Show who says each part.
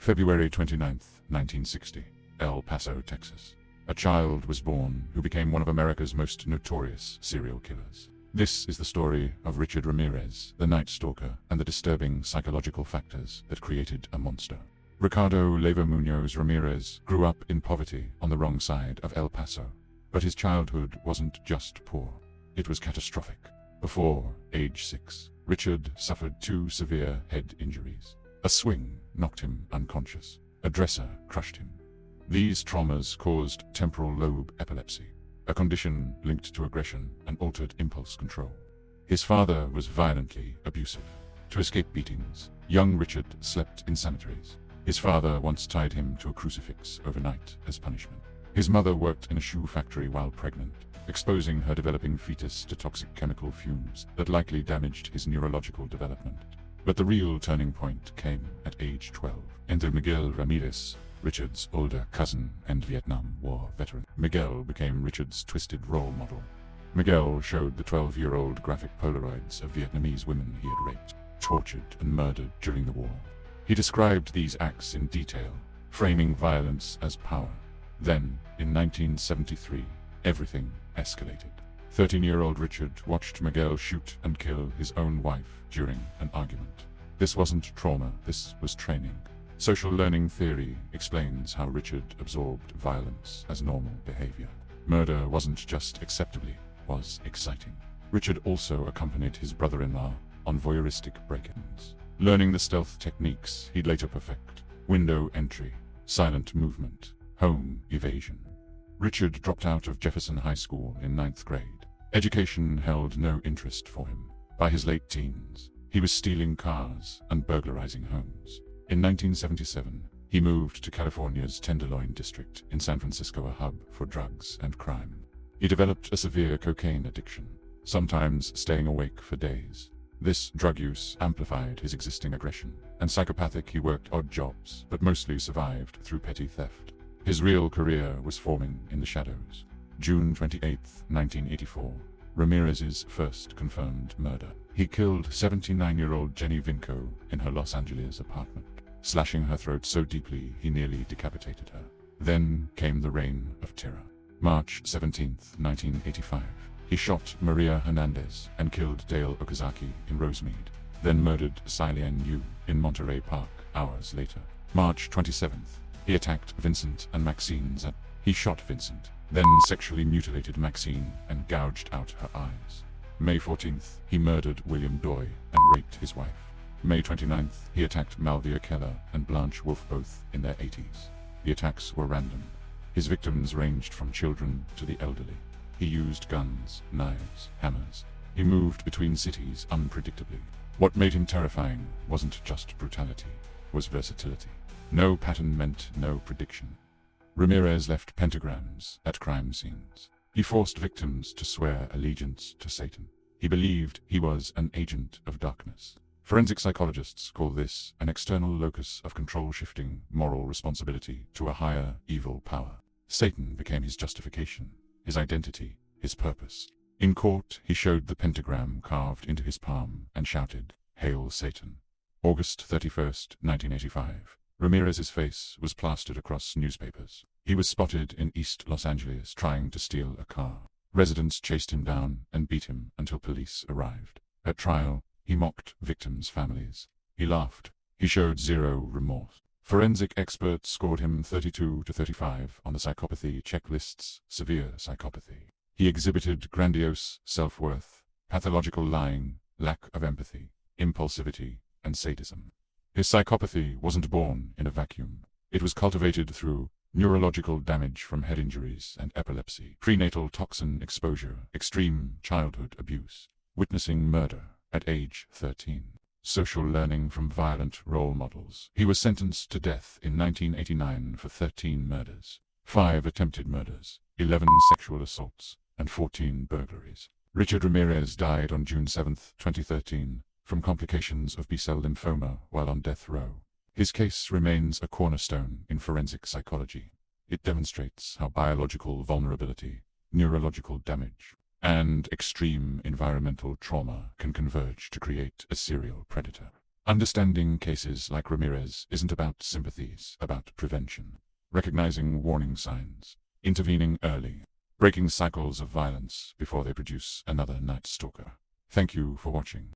Speaker 1: February 29th, 1960, El Paso, Texas. A child was born who became one of America's most notorious serial killers. This is the story of Richard Ramirez, the Night Stalker, and the disturbing psychological factors that created a monster. Ricardo Leva Munoz Ramirez grew up in poverty on the wrong side of El Paso. But his childhood wasn't just poor. It was catastrophic. Before age 6, Richard suffered 2 severe head injuries. A swing knocked him unconscious. A dresser crushed him. These traumas caused temporal lobe epilepsy, a condition linked to aggression and altered impulse control. His father was violently abusive. To escape beatings, young Richard slept in cemeteries. His father once tied him to a crucifix overnight as punishment. His mother worked in a shoe factory while pregnant, exposing her developing fetus to toxic chemical fumes that likely damaged his neurological development. But the real turning point came at age 12. Enter Miguel Ramirez, Richard's older cousin and Vietnam War veteran. Miguel became Richard's twisted role model. Miguel showed the 12-year-old graphic Polaroids of Vietnamese women he had raped, tortured, and murdered during the war. He described these acts in detail, framing violence as power. Then, in 1973, everything escalated. 13-year-old Richard watched Miguel shoot and kill his own wife during an argument. This wasn't trauma, this was training. Social learning theory explains how Richard absorbed violence as normal behavior. Murder wasn't just acceptably, it was exciting. Richard also accompanied his brother-in-law on voyeuristic break-ins, learning the stealth techniques he'd later perfect: window entry, silent movement, home evasion. Richard dropped out of Jefferson High School in 9th grade. Education held no interest for him. By his late teens, he was stealing cars and burglarizing homes. In 1977, he moved to California's Tenderloin district in San Francisco, a hub for drugs and crime. He developed a severe cocaine addiction, sometimes staying awake for days. This drug use amplified his existing aggression, and psychopathic, he worked odd jobs, but mostly survived through petty theft. His real career was forming in the shadows. June 28, 1984, Ramirez's first confirmed murder. He killed 79-year-old Jenny Vinco in her Los Angeles apartment, slashing her throat so deeply he nearly decapitated her. Then came the reign of terror. March 17, 1985, he shot Maria Hernandez and killed Dale Okazaki in Rosemead, then murdered Silene Yu in Monterey Park hours later. March 27th, he attacked Vincent and Maxine Zan. He shot Vincent, then sexually mutilated Maxine and gouged out her eyes. May 14th, he murdered William Doy and raped his wife. May 29th, he attacked Malvia Keller and Blanche Wolfe, both in their 80s. The attacks were random. His victims ranged from children to the elderly. He used guns, knives, hammers. He moved between cities unpredictably. What made him terrifying wasn't just brutality, it was versatility. No pattern meant no prediction. Ramirez left pentagrams at crime scenes. He forced victims to swear allegiance to Satan. He believed he was an agent of darkness. Forensic psychologists call this an external locus of control, shifting moral responsibility to a higher evil power. Satan became his justification, his identity, his purpose. In court, he showed the pentagram carved into his palm and shouted, "Hail Satan." August 31st, 1985. Ramirez's face was plastered across newspapers. He was spotted in East Los Angeles trying to steal a car. Residents chased him down and beat him until police arrived. At trial, he mocked victims' families. He laughed. He showed zero remorse. Forensic experts scored him 32 to 35 on the psychopathy checklists, severe psychopathy. He exhibited grandiose self-worth, pathological lying, lack of empathy, impulsivity, and sadism. His psychopathy wasn't born in a vacuum. It was cultivated through neurological damage from head injuries and epilepsy, prenatal toxin exposure, extreme childhood abuse, witnessing murder at age 13, social learning from violent role models. He was sentenced to death in 1989 for 13 murders, 5 attempted murders, 11 sexual assaults, and 14 burglaries. Richard Ramirez died on June 7, 2013, from complications of B-cell lymphoma while on death row. His case remains a cornerstone in forensic psychology. It demonstrates how biological vulnerability, neurological damage, and extreme environmental trauma can converge to create a serial predator. Understanding cases like Ramirez isn't about sympathies, about prevention. Recognizing warning signs, intervening early, breaking cycles of violence before they produce another Night Stalker. Thank you for watching.